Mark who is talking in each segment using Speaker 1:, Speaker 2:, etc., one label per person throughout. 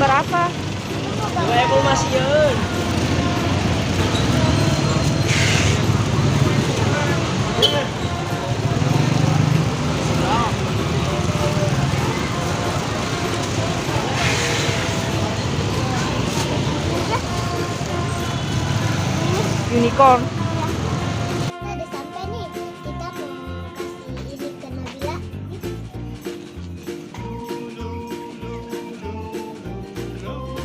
Speaker 1: gambar apa?
Speaker 2: Dua evaluasian.
Speaker 1: Unicorn.
Speaker 3: Nah, udah sampai nih. Kita mau kasih ini ke Nabila.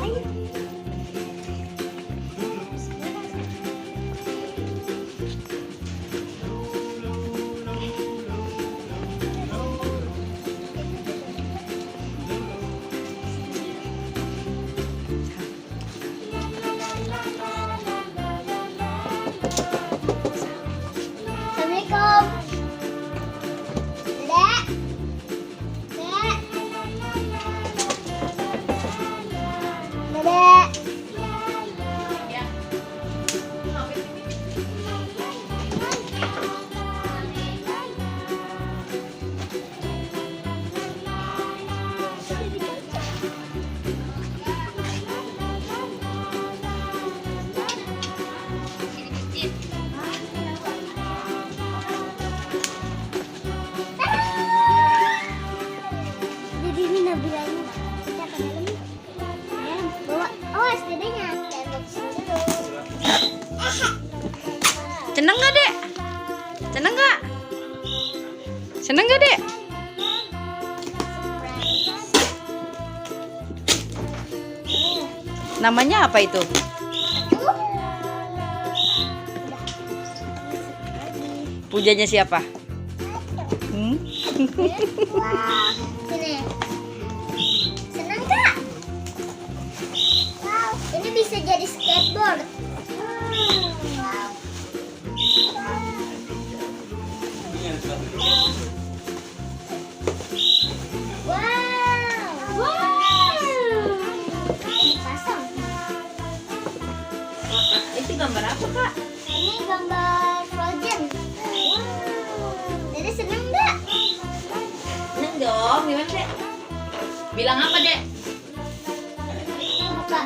Speaker 3: Ayo. Assalamualaikum. Dek. Dek. Dek. Jadi ini Nabila ini kita ke dalam yuk. Dalam. Bawa sepedanya. Kita unboxing dulu.
Speaker 1: Seneng gak, Dek? Seneng gak? Seneng gak, Dek? Namanya apa itu? Pujanya siapa? Hmm?
Speaker 3: Wow. Sini. Senang gak? Wow. Ini bisa jadi skateboard. Wow. Wow. Wow. Dipasang.
Speaker 1: Itu gambar apa, Kak?
Speaker 3: Ini gambar Frozen. Wow. Jadi seneng nggak?
Speaker 1: Seneng dong, gimana, Dek? Bilang apa, Dek?
Speaker 3: Buka.